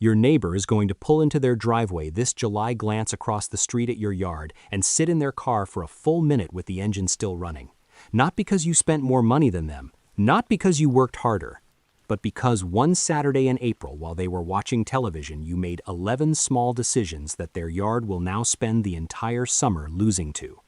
Your neighbor is going to pull into their driveway this July, glance across the street at your yard, and sit in their car for a full minute with the engine still running. Not because you spent more money than them, not because you worked harder, but because one Saturday in April, while they were watching television, you made 11 small decisions that their yard will now spend the entire summer losing to.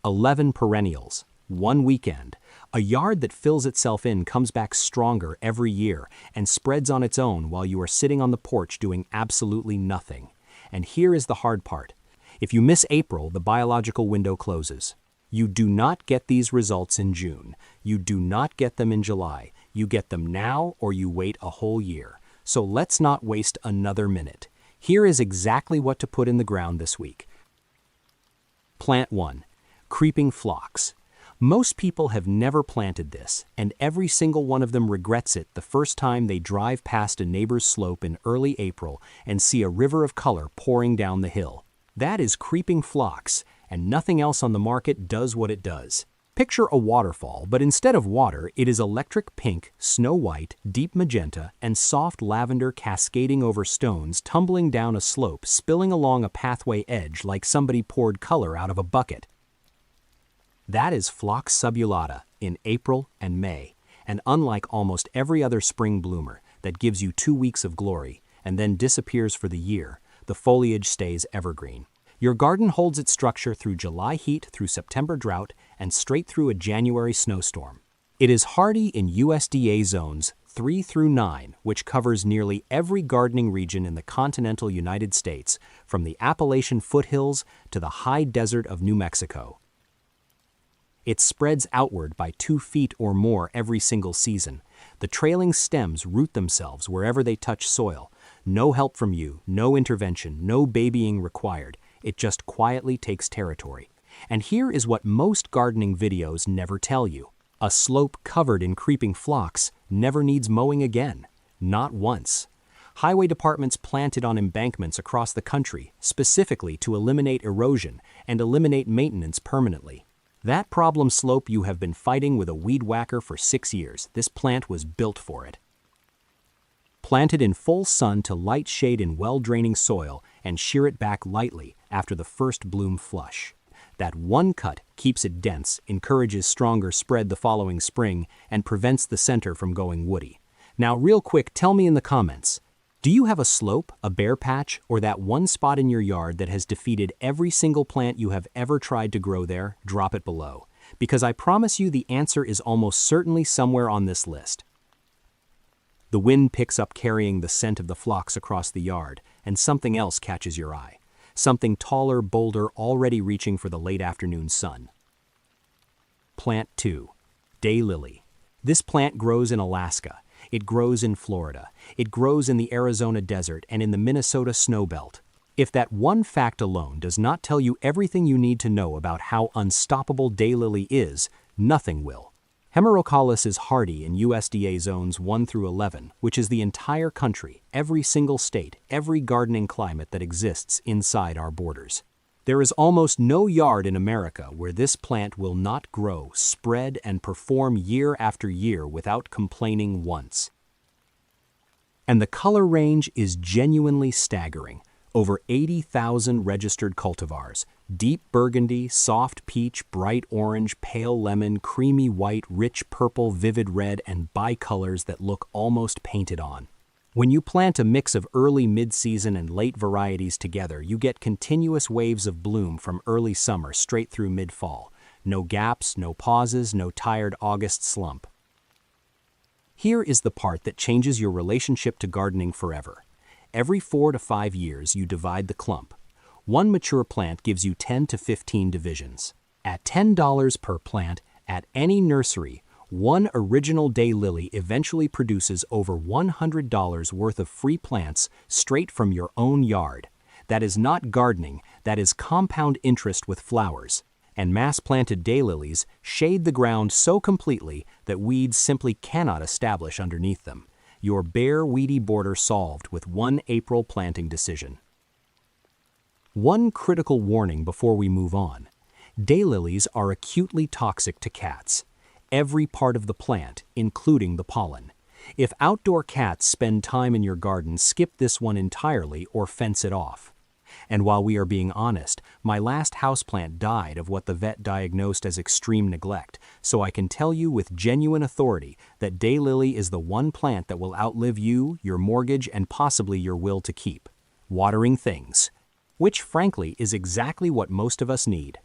11 perennials, one weekend. A yard that fills itself in comes back stronger every year and spreads on its own while you are sitting on the porch doing absolutely nothing. And here is the hard part. If you miss April, the biological window closes. You do not get these results in June. You do not get them in July. You get them now or you wait a whole year. So let's not waste another minute. Here is exactly what to put in the ground this week. Plant 1. Creeping Phlox. Most people have never planted this, and every single one of them regrets it the first time they drive past a neighbor's slope in early April and see a river of color pouring down the hill. That is creeping phlox, and nothing else on the market does what it does. Picture a waterfall, but instead of water, it is electric pink, snow white, deep magenta, and soft lavender cascading over stones, tumbling down a slope, spilling along a pathway edge like somebody poured color out of a bucket. That is Phlox subulata in April and May, and unlike almost every other spring bloomer that gives you 2 weeks of glory and then disappears for the year, the foliage stays evergreen. Your garden holds its structure through July heat, through September drought, and straight through a January snowstorm. It is hardy in USDA zones 3 through 9, which covers nearly every gardening region in the continental United States, from the Appalachian foothills to the high desert of New Mexico. It spreads outward by 2 feet or more every single season. The trailing stems root themselves wherever they touch soil. No help from you, no intervention, no babying required. It just quietly takes territory. And here is what most gardening videos never tell you. A slope covered in creeping phlox never needs mowing again. Not once. Highway departments plant it on embankments across the country, specifically to eliminate erosion and eliminate maintenance permanently. That problem slope you have been fighting with a weed whacker for 6 years. This plant was built for it. Plant it in full sun to light shade in well-draining soil and shear it back lightly after the first bloom flush. That one cut keeps it dense, encourages stronger spread the following spring, and prevents the center from going woody. Now, real quick, tell me in the comments, do you have a slope, a bare patch, or that one spot in your yard that has defeated every single plant you have ever tried to grow there? Drop it below, because I promise you the answer is almost certainly somewhere on this list. The wind picks up, carrying the scent of the phlox across the yard, and something else catches your eye. Something taller, bolder, already reaching for the late afternoon sun. Plant 2. Daylily. This plant grows in Alaska. It grows in Florida. It grows in the Arizona desert and in the Minnesota snowbelt. If that one fact alone does not tell you everything you need to know about how unstoppable daylily is, nothing will. Hemerocallis is hardy in USDA zones 1 through 11, which is the entire country, every single state, every gardening climate that exists inside our borders. There is almost no yard in America where this plant will not grow, spread, and perform year after year without complaining once. And the color range is genuinely staggering. Over 80,000 registered cultivars. Deep burgundy, soft peach, bright orange, pale lemon, creamy white, rich purple, vivid red, and bicolors that look almost painted on. When you plant a mix of early mid-season and late varieties together, you get continuous waves of bloom from early summer straight through mid-fall. No gaps, no pauses, no tired August slump. Here is the part that changes your relationship to gardening forever. Every 4 to 5 years, you divide the clump. One mature plant gives you 10 to 15 divisions. At $10 per plant, at any nursery, one original daylily eventually produces over $100 worth of free plants straight from your own yard. That is not gardening, that is compound interest with flowers. And mass-planted daylilies shade the ground so completely that weeds simply cannot establish underneath them. Your bare, weedy border solved with one April planting decision. One critical warning before we move on. Daylilies are acutely toxic to cats. Every part of the plant, including the pollen. If outdoor cats spend time in your garden, skip this one entirely or fence it off. And while we are being honest, my last houseplant died of what the vet diagnosed as extreme neglect, so I can tell you with genuine authority that daylily is the one plant that will outlive you, your mortgage, and possibly your will to keep. Watering things. Which, frankly, is exactly what most of us need.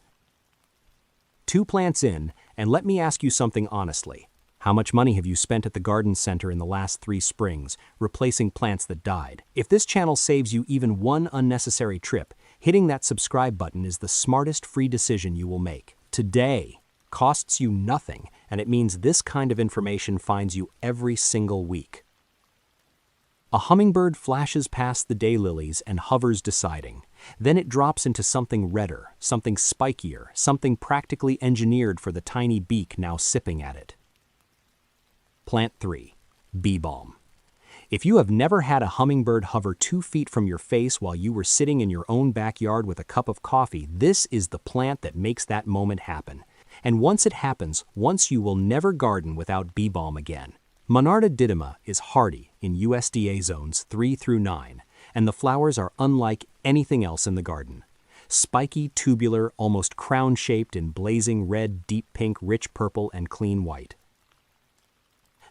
2 plants in, and let me ask you something honestly. How much money have you spent at the garden center in the last 3 springs, replacing plants that died? If this channel saves you even one unnecessary trip, hitting that subscribe button is the smartest free decision you will make. Today costs you nothing, and it means this kind of information finds you every single week. A hummingbird flashes past the daylilies and hovers deciding. Then it drops into something redder, something spikier, something practically engineered for the tiny beak now sipping at it. Plant 3. Bee Balm. If you have never had a hummingbird hover 2 feet from your face while you were sitting in your own backyard with a cup of coffee, this is the plant that makes that moment happen. And once it happens, you will never garden without Bee Balm again. Monarda didyma is hardy in USDA zones 3 through 9, and the flowers are unlike anything else in the garden. Spiky, tubular, almost crown-shaped in blazing red, deep pink, rich purple, and clean white.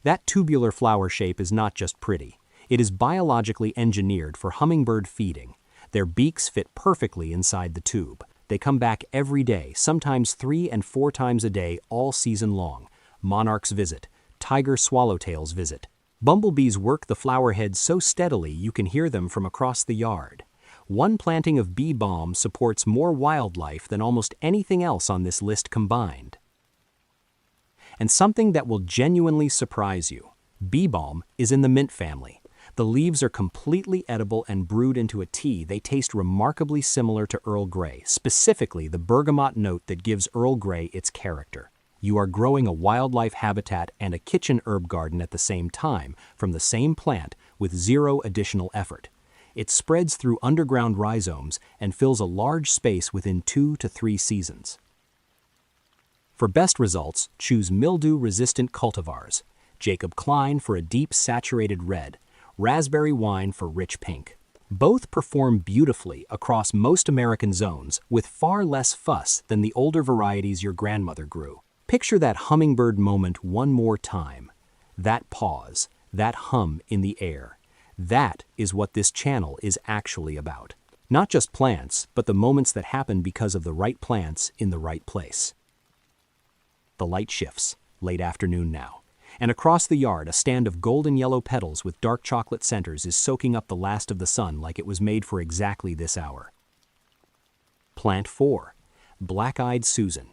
That tubular flower shape is not just pretty. It is biologically engineered for hummingbird feeding. Their beaks fit perfectly inside the tube. They come back every day, sometimes 3 and 4 times a day, all season long. Monarchs visit. Tiger swallowtails visit. Bumblebees work the flower heads so steadily you can hear them from across the yard. One planting of Bee Balm supports more wildlife than almost anything else on this list combined. And something that will genuinely surprise you. Bee Balm is in the mint family. The leaves are completely edible and brewed into a tea. They taste remarkably similar to Earl Grey, specifically the bergamot note that gives Earl Grey its character. You are growing a wildlife habitat and a kitchen herb garden at the same time from the same plant with 0 additional effort. It spreads through underground rhizomes and fills a large space within 2 to 3 seasons. For best results, choose mildew-resistant cultivars, Jacob Klein for a deep saturated red, raspberry wine for rich pink. Both perform beautifully across most American zones with far less fuss than the older varieties your grandmother grew. Picture that hummingbird moment one more time. That pause, that hum in the air. That is what this channel is actually about. Not just plants, but the moments that happen because of the right plants in the right place. The light shifts, late afternoon now, and across the yard a stand of golden yellow petals with dark chocolate centers is soaking up the last of the sun like it was made for exactly this hour. Plant 4. Black-eyed Susan.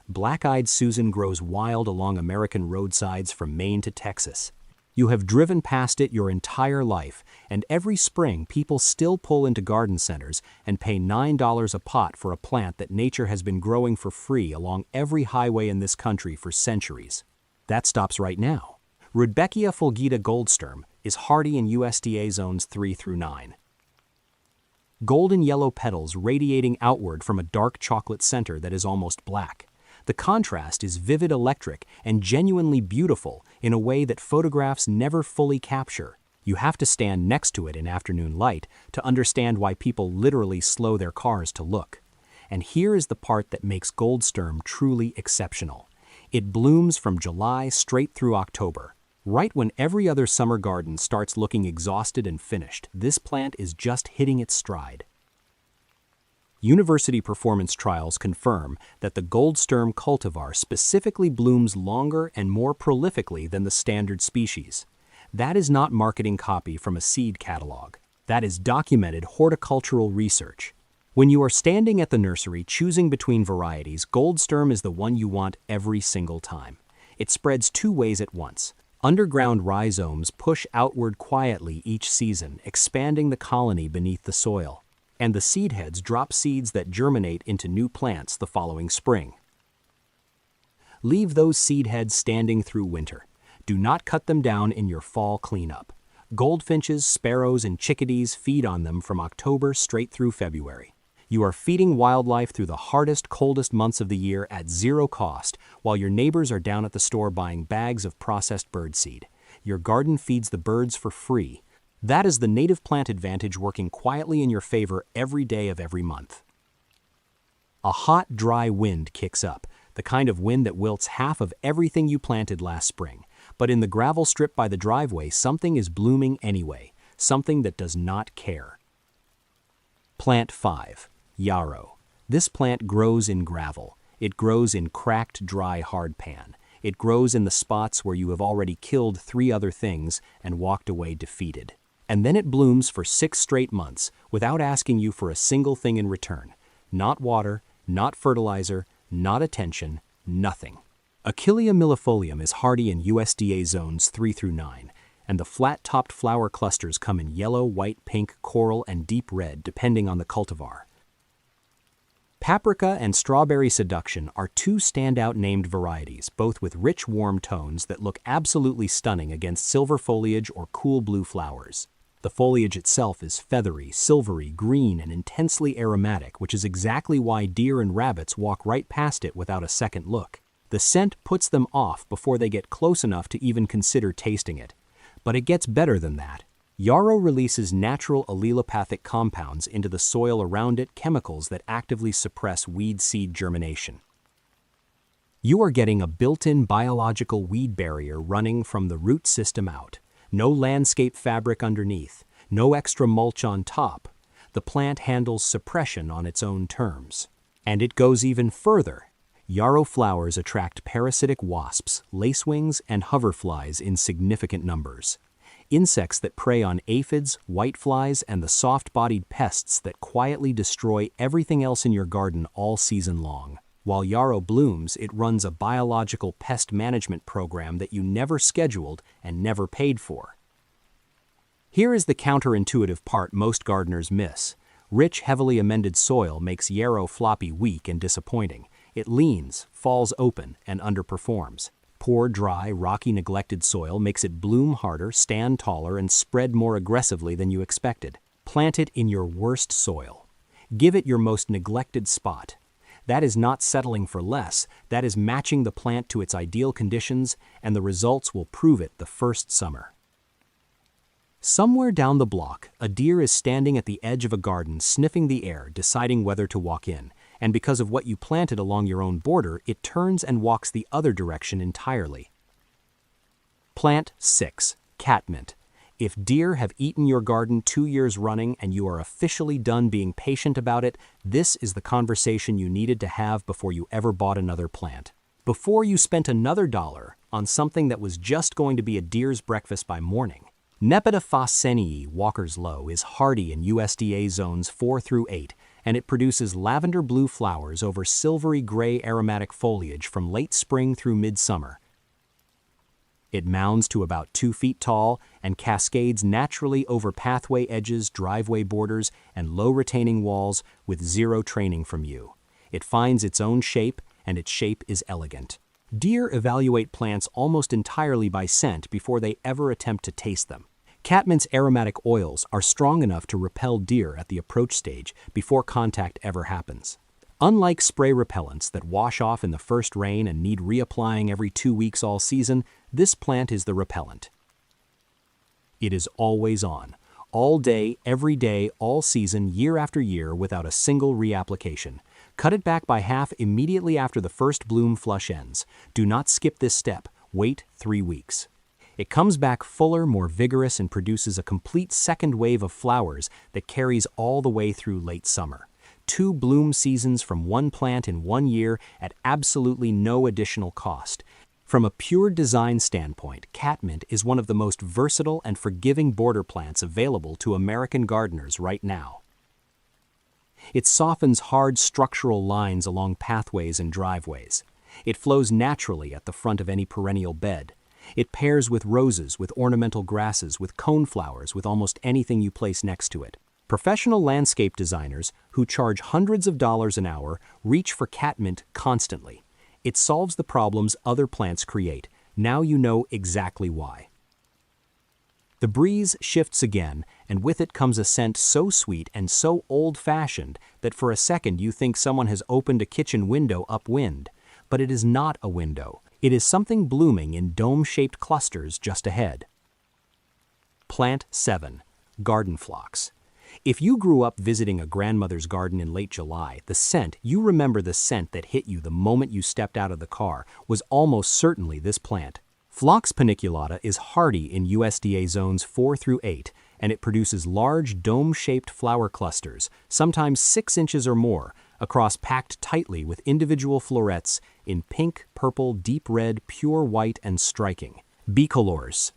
Black-eyed Susan grows wild along American roadsides from Maine to Texas. You have driven past it your entire life, and every spring people still pull into garden centers and pay $9 a pot for a plant that nature has been growing for free along every highway in this country for centuries. That stops right now. Rudbeckia fulgida goldsturm is hardy in USDA zones 3 through 9. Golden yellow petals radiating outward from a dark chocolate center that is almost black. The contrast is vivid, electric, and genuinely beautiful in a way that photographs never fully capture. You have to stand next to it in afternoon light to understand why people literally slow their cars to look. And here is the part that makes goldsturm truly exceptional. It blooms from July straight through October. Right when every other summer garden starts looking exhausted and finished, this plant is just hitting its stride. University performance trials confirm that the goldsturm cultivar specifically blooms longer and more prolifically than the standard species. That is not marketing copy from a seed catalog. That is documented horticultural research. When you are standing at the nursery choosing between varieties, goldsturm is the one you want every single time. It spreads 2 ways at once. Underground rhizomes push outward quietly each season, expanding the colony beneath the soil. And the seed heads drop seeds that germinate into new plants the following spring. Leave those seed heads standing through winter. Do not cut them down in your fall cleanup. Goldfinches, sparrows, and chickadees feed on them from October straight through February. You are feeding wildlife through the hardest, coldest months of the year at 0 cost, while your neighbors are down at the store buying bags of processed birdseed. your garden feeds the birds for free. That is the native plant advantage working quietly in your favor every day of every month. A hot, dry wind kicks up, the kind of wind that wilts half of everything you planted last spring. But in the gravel strip by the driveway, something is blooming anyway, something that does not care. Plant 5. Yarrow. This plant grows in gravel. It grows in cracked, dry hardpan. It grows in the spots where you have already killed 3 other things and walked away defeated. And then it blooms for 6 straight months without asking you for a single thing in return. Not water, not fertilizer, not attention, nothing. Achillea millefolium is hardy in USDA zones 3 through 9, and the flat-topped flower clusters come in yellow, white, pink, coral, and deep red depending on the cultivar. Paprika and Strawberry Seduction are 2 standout named varieties, both with rich warm tones that look absolutely stunning against silver foliage or cool blue flowers. The foliage itself is feathery, silvery, green, and intensely aromatic, which is exactly why deer and rabbits walk right past it without a second look. The scent puts them off before they get close enough to even consider tasting it. But it gets better than that. Yarrow releases natural allelopathic compounds into the soil around it, chemicals that actively suppress weed seed germination. You are getting a built-in biological weed barrier running from the root system out. No landscape fabric underneath, no extra mulch on top. The plant handles suppression on its own terms. And it goes even further. Yarrow flowers attract parasitic wasps, lacewings, and hoverflies in significant numbers. Insects that prey on aphids, whiteflies, and the soft-bodied pests that quietly destroy everything else in your garden all season long. While yarrow blooms, it runs a biological pest management program that you never scheduled and never paid for. Here is the counterintuitive part most gardeners miss. Rich, heavily amended soil makes yarrow floppy weak and disappointing. It leans, falls open, and underperforms. Poor, dry, rocky, neglected soil makes it bloom harder, stand taller, and spread more aggressively than you expected. Plant it in your worst soil. Give it your most neglected spot. That is not settling for less, that is matching the plant to its ideal conditions, and the results will prove it the first summer. Somewhere down the block, a deer is standing at the edge of a garden sniffing the air, deciding whether to walk in. And because of what you planted along your own border, it turns and walks the other direction entirely. Plant 6. Catmint. If deer have eaten your garden 2 years running and you are officially done being patient about it, this is the conversation you needed to have before you ever bought another plant. Before you spent another $1 on something that was just going to be a deer's breakfast by morning. Nepeta phascenii, Walker's Low, is hardy in USDA zones 4 through 8, and it produces lavender blue flowers over silvery gray aromatic foliage from late spring through midsummer. It mounds to about 2 feet tall and cascades naturally over pathway edges, driveway borders, and low retaining walls with zero training from you. It finds its own shape, and its shape is elegant. Deer evaluate plants almost entirely by scent before they ever attempt to taste them. Catmint's aromatic oils are strong enough to repel deer at the approach stage before contact ever happens. Unlike spray repellents that wash off in the first rain and need reapplying every 2 weeks all season, this plant is the repellent. It is always on, all day, every day, all season, year after year, without a single reapplication. Cut it back by half immediately after the first bloom flush ends. Do not skip this step. Wait 3 weeks. It comes back fuller, more vigorous, and produces a complete second wave of flowers that carries all the way through late summer. 2 bloom seasons from one plant in 1 year at absolutely no additional cost. From a pure design standpoint, Catmint is one of the most versatile and forgiving border plants available to American gardeners right now. It softens hard structural lines along pathways and driveways. It flows naturally at the front of any perennial bed. It pairs with roses, with ornamental grasses, with coneflowers, with almost anything you place next to it. Professional landscape designers who charge hundreds of dollars an hour reach for Catmint constantly. It solves the problems other plants create. Now you know exactly why. The breeze shifts again, and with it comes a scent so sweet and so old-fashioned that for a second you think someone has opened a kitchen window upwind. But it is not a window. It is something blooming in dome-shaped clusters just ahead. Plant 7. Garden Phlox. If you grew up visiting a grandmother's garden in late July, you remember the scent that hit you the moment you stepped out of the car, was almost certainly this plant. Phlox paniculata is hardy in USDA zones 4 through 8, and it produces large dome-shaped flower clusters, sometimes 6 inches or more, across packed tightly with individual florets in pink, purple, deep red, pure white, and striking bicolores.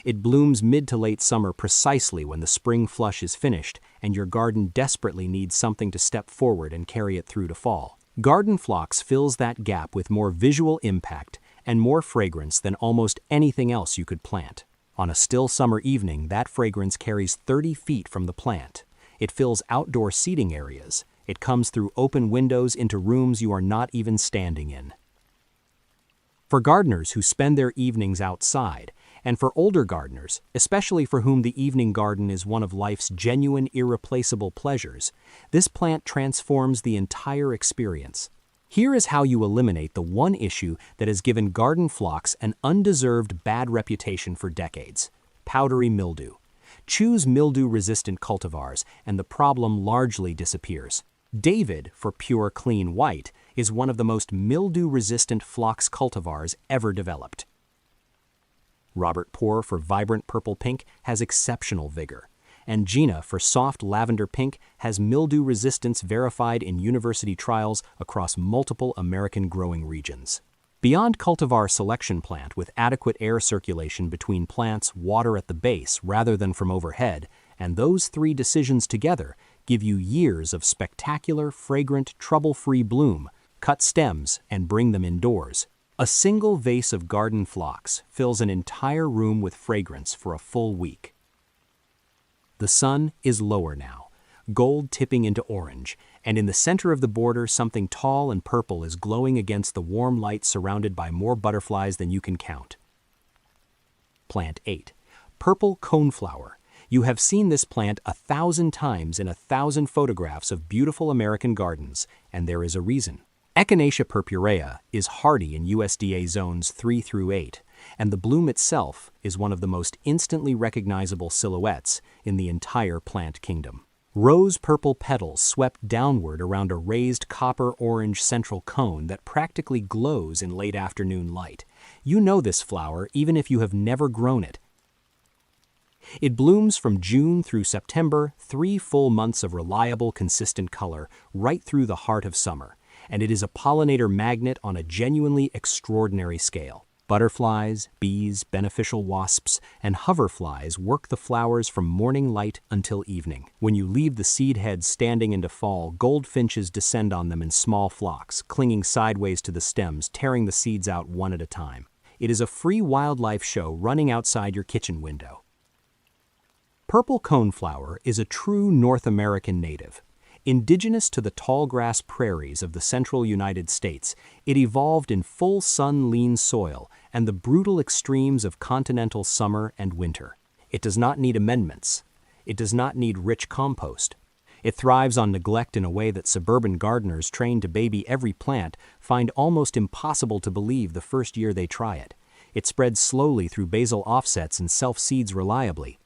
It blooms mid to late summer precisely when the spring flush is finished and your garden desperately needs something to step forward and carry it through to fall. Garden Phlox fills that gap with more visual impact and more fragrance than almost anything else you could plant. On a still summer evening, that fragrance carries 30 feet from the plant. It fills outdoor seating areas. It comes through open windows into rooms you are not even standing in. For gardeners who spend their evenings outside, and for older gardeners, especially for whom the evening garden is one of life's genuine, irreplaceable pleasures, this plant transforms the entire experience. Here is how you eliminate the one issue that has given garden phlox an undeserved bad reputation for decades: powdery mildew. Choose mildew-resistant cultivars, and the problem largely disappears. David, for pure clean white, is one of the most mildew-resistant phlox cultivars ever developed. Robert Poor, for vibrant purple pink, has exceptional vigor. And Gina, for soft lavender pink, has mildew resistance verified in university trials across multiple American growing regions. Beyond cultivar selection, plant with adequate air circulation between plants, water at the base rather than from overhead, and those 3 decisions together give you years of spectacular, fragrant, trouble-free bloom. Cut stems and bring them indoors. A single vase of garden phlox fills an entire room with fragrance for a full week. The sun is lower now, gold tipping into orange, and in the center of the border something tall and purple is glowing against the warm light, surrounded by more butterflies than you can count. Plant 8. Purple coneflower. You have seen this plant 1,000 times in 1,000 photographs of beautiful American gardens, and there is a reason. Echinacea purpurea is hardy in USDA zones 3 through 8, and the bloom itself is one of the most instantly recognizable silhouettes in the entire plant kingdom. Rose-purple petals swept downward around a raised copper-orange central cone that practically glows in late afternoon light. You know this flower even if you have never grown it. It blooms from June through September, 3 full months of reliable, consistent color, right through the heart of summer. And it is a pollinator magnet on a genuinely extraordinary scale. Butterflies, bees, beneficial wasps, and hoverflies work the flowers from morning light until evening. When you leave the seed heads standing into fall, goldfinches descend on them in small flocks, clinging sideways to the stems, tearing the seeds out one at a time. It is a free wildlife show running outside your kitchen window. Purple coneflower is a true North American native. Indigenous to the tallgrass prairies of the central United States, it evolved in full sun lean soil and the brutal extremes of continental summer and winter. It does not need amendments. It does not need rich compost. It thrives on neglect in a way that suburban gardeners trained to baby every plant find almost impossible to believe the first year they try it. It spreads slowly through basal offsets and self-seeds reliably.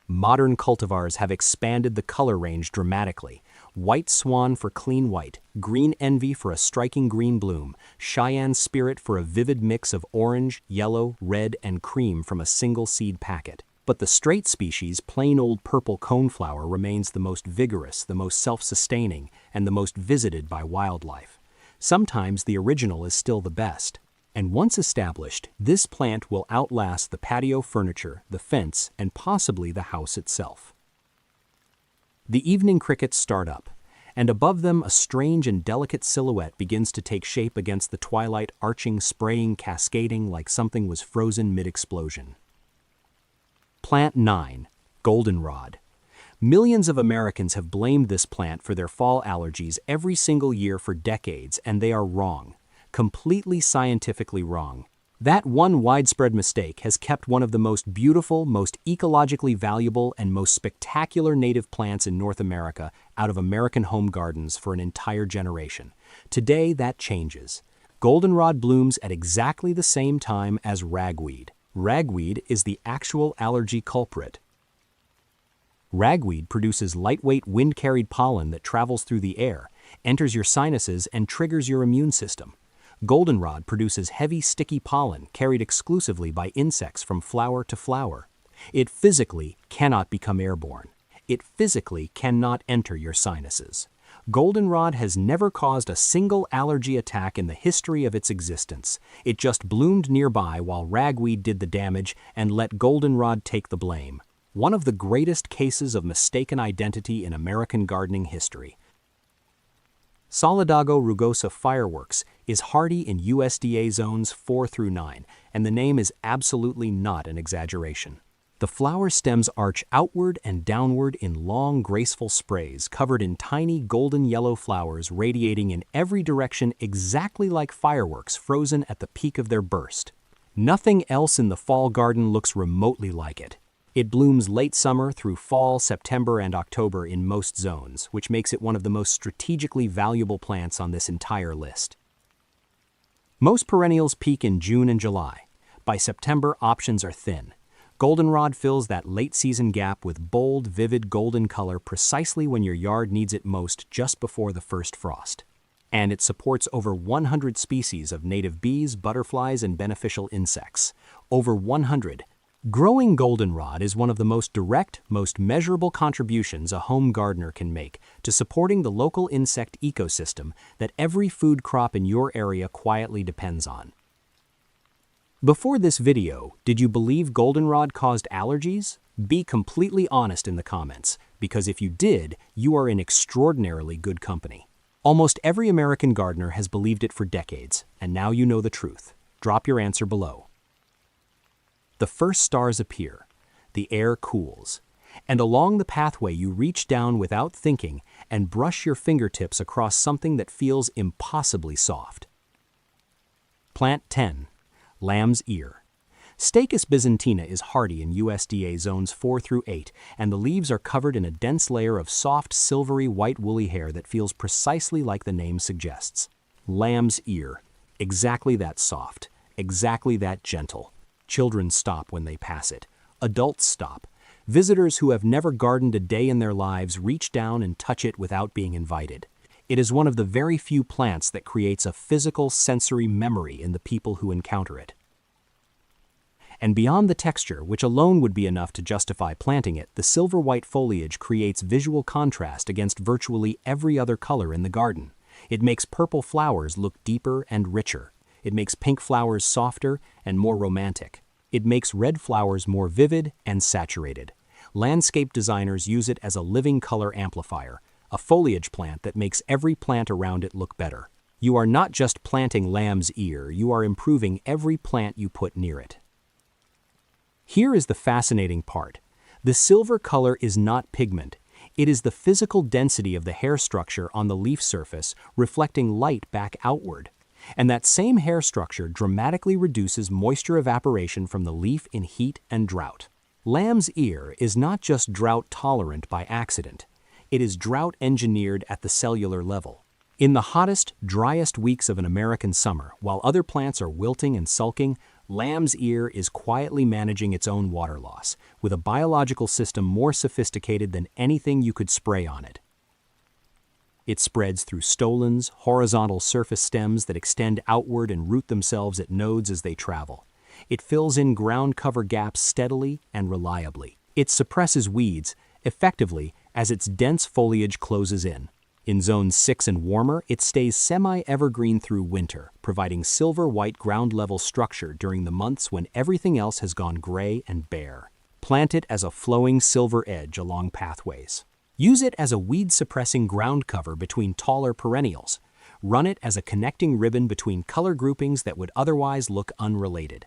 Modern cultivars have expanded the color range dramatically. White Swan for clean white, Green Envy for a striking green bloom, Cheyenne Spirit for a vivid mix of orange, yellow, red, and cream from a single seed packet. But the straight species, plain old purple coneflower, remains the most vigorous, the most self-sustaining, and the most visited by wildlife. Sometimes the original is still the best. And once established, this plant will outlast the patio furniture, the fence, and possibly the house itself. The evening crickets start up, and above them a strange and delicate silhouette begins to take shape against the twilight, arching, spraying, cascading like something was frozen mid-explosion. Plant 9. Goldenrod. Millions of Americans have blamed this plant for their fall allergies every single year for decades, and they are wrong. Completely scientifically wrong. That one widespread mistake has kept one of the most beautiful, most ecologically valuable, and most spectacular native plants in North America out of American home gardens for an entire generation. Today, that changes. Goldenrod blooms at exactly the same time as ragweed. Ragweed is the actual allergy culprit. Ragweed produces lightweight wind-carried pollen that travels through the air, enters your sinuses, and triggers your immune system. Goldenrod produces heavy, sticky pollen carried exclusively by insects from flower to flower. It physically cannot become airborne. It physically cannot enter your sinuses. Goldenrod has never caused a single allergy attack in the history of its existence. It just bloomed nearby while ragweed did the damage and let goldenrod take the blame. One of the greatest cases of mistaken identity in American gardening history. Solidago rugosa fireworks is hardy in USDA zones 4 through 9, and the name is absolutely not an exaggeration. The flower stems arch outward and downward in long, graceful sprays covered in tiny golden yellow flowers radiating in every direction exactly like fireworks frozen at the peak of their burst. Nothing else in the fall garden looks remotely like it. It blooms late summer through fall, September, and October in most zones, which makes it one of the most strategically valuable plants on this entire list. Most perennials peak in June and July. By September, options are thin. Goldenrod fills that late-season gap with bold, vivid golden color precisely when your yard needs it most, just before the first frost. And it supports over 100 species of native bees, butterflies, and beneficial insects. Over 100. Growing goldenrod is one of the most direct, most measurable contributions a home gardener can make to supporting the local insect ecosystem that every food crop in your area quietly depends on. Before this video, did you believe goldenrod caused allergies? Be completely honest in the comments, because if you did, you are in extraordinarily good company. Almost every American gardener has believed it for decades, and now you know the truth. Drop your answer below. The first stars appear, the air cools, and along the pathway you reach down without thinking and brush your fingertips across something that feels impossibly soft. Plant 10. Lamb's Ear. Stachys byzantina is hardy in USDA zones 4 through 8, and the leaves are covered in a dense layer of soft, silvery, white woolly hair that feels precisely like the name suggests. Lamb's ear. Exactly that soft, exactly that gentle. Children stop when they pass it. Adults stop. Visitors who have never gardened a day in their lives reach down and touch it without being invited. It is one of the very few plants that creates a physical sensory memory in the people who encounter it. And beyond the texture, which alone would be enough to justify planting it, the silver-white foliage creates visual contrast against virtually every other color in the garden. It makes purple flowers look deeper and richer. It makes pink flowers softer and more romantic. It makes red flowers more vivid and saturated. Landscape designers use it as a living color amplifier, a foliage plant that makes every plant around it look better. You are not just planting lamb's ear, you are improving every plant you put near it. Here is the fascinating part. The silver color is not pigment. It is the physical density of the hair structure on the leaf surface reflecting light back outward. And that same hair structure dramatically reduces moisture evaporation from the leaf in heat and drought. Lamb's ear is not just drought tolerant by accident. It is drought engineered at the cellular level. In the hottest, driest weeks of an American summer, while other plants are wilting and sulking, lamb's ear is quietly managing its own water loss, with a biological system more sophisticated than anything you could spray on it. It spreads through stolons, horizontal surface stems that extend outward and root themselves at nodes as they travel. It fills in ground cover gaps steadily and reliably. It suppresses weeds effectively as its dense foliage closes in. In zones 6 and warmer, it stays semi-evergreen through winter, providing silver-white ground-level structure during the months when everything else has gone gray and bare. Plant it as a flowing silver edge along pathways. Use it as a weed-suppressing ground cover between taller perennials. Run it as a connecting ribbon between color groupings that would otherwise look unrelated.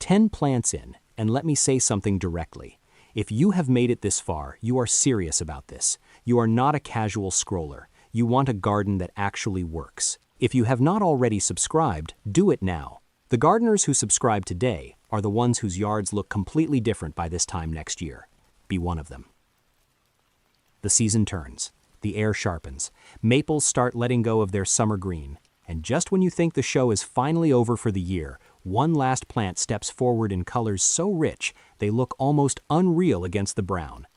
10 plants in, and let me say something directly. If you have made it this far, you are serious about this. You are not a casual scroller. You want a garden that actually works. If you have not already subscribed, do it now. The gardeners who subscribe today are the ones whose yards look completely different by this time next year. Be one of them. The season turns. The air sharpens. Maples start letting go of their summer green. And just when you think the show is finally over for the year, One last plant steps forward in colors so rich they look almost unreal against the brown.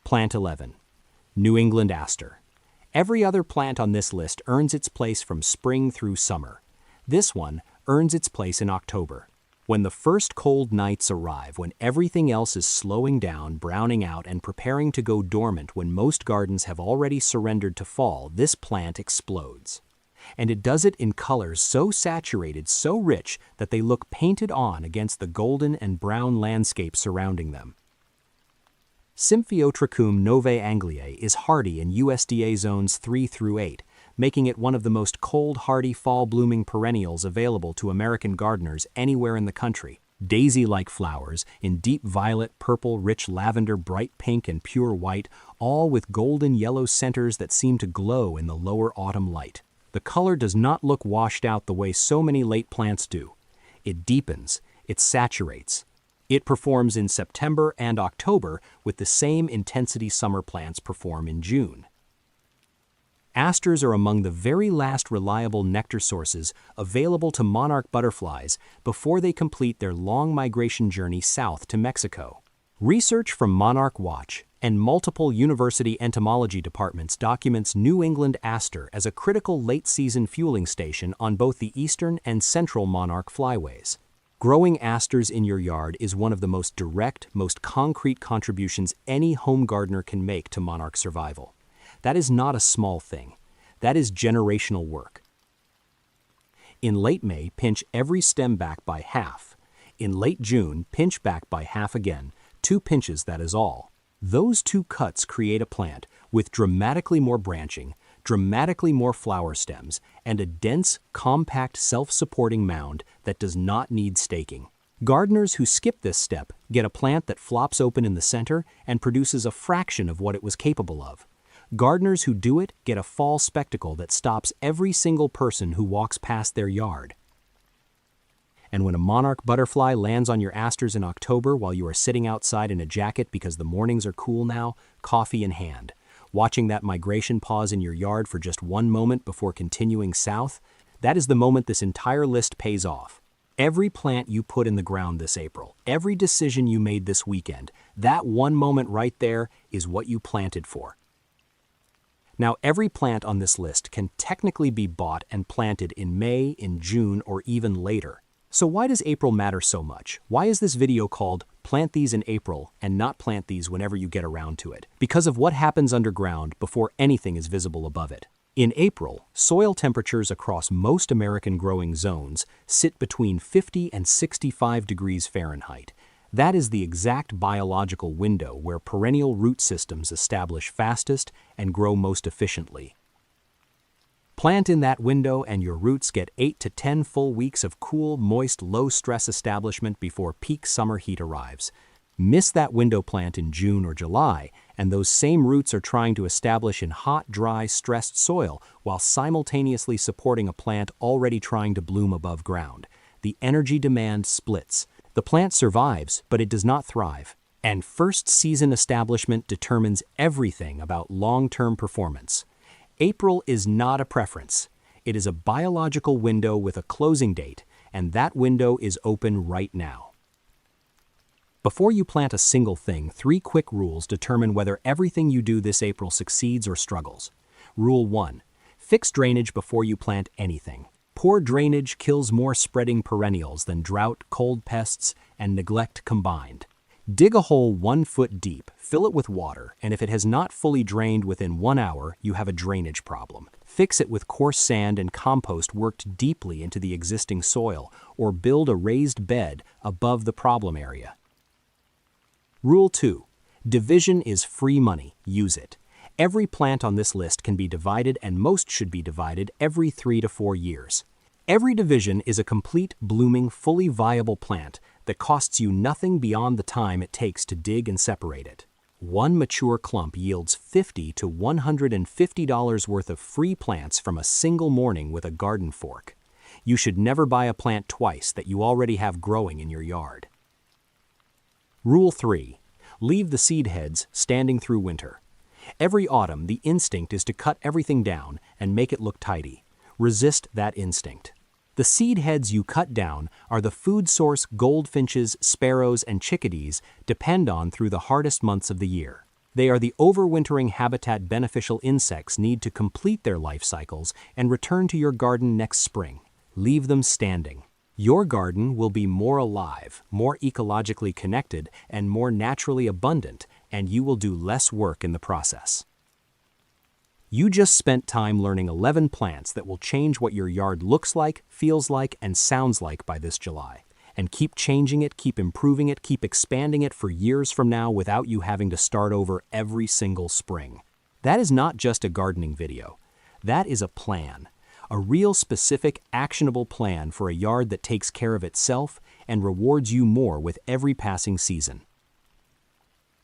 Plant 11. New England Aster. Every other plant on this list earns its place from spring through summer. This one earns its place in October. When the first cold nights arrive, when everything else is slowing down, browning out, and preparing to go dormant, when most gardens have already surrendered to fall, this plant explodes. And it does it in colors so saturated, so rich, that they look painted on against the golden and brown landscape surrounding them. Symphyotrichum novae Angliae is hardy in USDA zones 3 through 8, making it one of the most cold-hardy fall-blooming perennials available to American gardeners anywhere in the country. Daisy-like flowers in deep violet, purple, rich lavender, bright pink, and pure white, all with golden yellow centers that seem to glow in the lower autumn light. The color does not look washed out the way so many late plants do. It deepens, it saturates. It performs in September and October with the same intensity summer plants perform in June. Asters are among the very last reliable nectar sources available to monarch butterflies before they complete their long migration journey south to Mexico. Research from Monarch Watch and multiple university entomology departments documents New England Aster as a critical late-season fueling station on both the eastern and central monarch flyways. Growing asters in your yard is one of the most direct, most concrete contributions any home gardener can make to monarch survival. That is not a small thing. That is generational work. In late May, pinch every stem back by half. In late June, pinch back by half again. 2 pinches, that is all. Those 2 cuts create a plant with dramatically more branching, dramatically more flower stems, and a dense, compact, self-supporting mound that does not need staking. Gardeners who skip this step get a plant that flops open in the center and produces a fraction of what it was capable of. Gardeners who do it get a fall spectacle that stops every single person who walks past their yard. And when a monarch butterfly lands on your asters in October while you are sitting outside in a jacket because the mornings are cool now, coffee in hand, watching that migration pause in your yard for just one moment before continuing south, that is the moment this entire list pays off. Every plant you put in the ground this April, every decision you made this weekend, that one moment right there is what you planted for. Now, every plant on this list can technically be bought and planted in May, in June, or even later. So why does April matter so much? Why is this video called Plant These in April and not plant these whenever you get around to it? Because of what happens underground before anything is visible above it. In April, soil temperatures across most American growing zones sit between 50 and 65 degrees Fahrenheit. That is the exact biological window where perennial root systems establish fastest and grow most efficiently. Plant in that window and your roots get 8 to 10 full weeks of cool, moist, low-stress establishment before peak summer heat arrives. Miss that window plant in June or July, and those same roots are trying to establish in hot, dry, stressed soil while simultaneously supporting a plant already trying to bloom above ground. The energy demand splits. The plant survives, but it does not thrive. And first-season establishment determines everything about long-term performance. April is not a preference. It is a biological window with a closing date, and that window is open right now. Before you plant a single thing, 3 quick rules determine whether everything you do this April succeeds or struggles. Rule 1. Fix drainage before you plant anything. Poor drainage kills more spreading perennials than drought, cold pests, and neglect combined. Dig a hole 1 foot deep, fill it with water, and if it has not fully drained within 1 hour, you have a drainage problem. Fix it with coarse sand and compost worked deeply into the existing soil, or build a raised bed above the problem area. Rule 2. Division is free money. Use it. Every plant on this list can be divided, and most should be divided every 3 to 4 years. Every division is a complete, blooming, fully viable plant that costs you nothing beyond the time it takes to dig and separate it. One mature clump yields $50 to $150 worth of free plants from a single morning with a garden fork. You should never buy a plant twice that you already have growing in your yard. Rule 3. Leave the seed heads standing through winter. Every autumn, the instinct is to cut everything down and make it look tidy. Resist that instinct. The seed heads you cut down are the food source goldfinches, sparrows, and chickadees depend on through the hardest months of the year. They are the overwintering habitat beneficial insects need to complete their life cycles and return to your garden next spring. Leave them standing. Your garden will be more alive, more ecologically connected, and more naturally abundant, and you will do less work in the process. You just spent time learning 11 plants that will change what your yard looks like, feels like, and sounds like by this July. And keep changing it, keep improving it, keep expanding it for years from now without you having to start over every single spring. That is not just a gardening video. That is a plan. A real specific, actionable plan for a yard that takes care of itself and rewards you more with every passing season.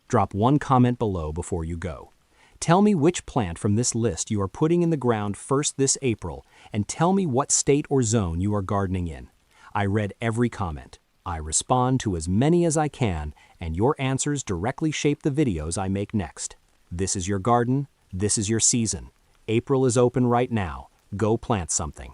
Drop one comment below before you go. Tell me which plant from this list you are putting in the ground first this April, and tell me what state or zone you are gardening in. I read every comment. I respond to as many as I can, and your answers directly shape the videos I make next. This is your garden. This is your season. April is open right now. Go plant something.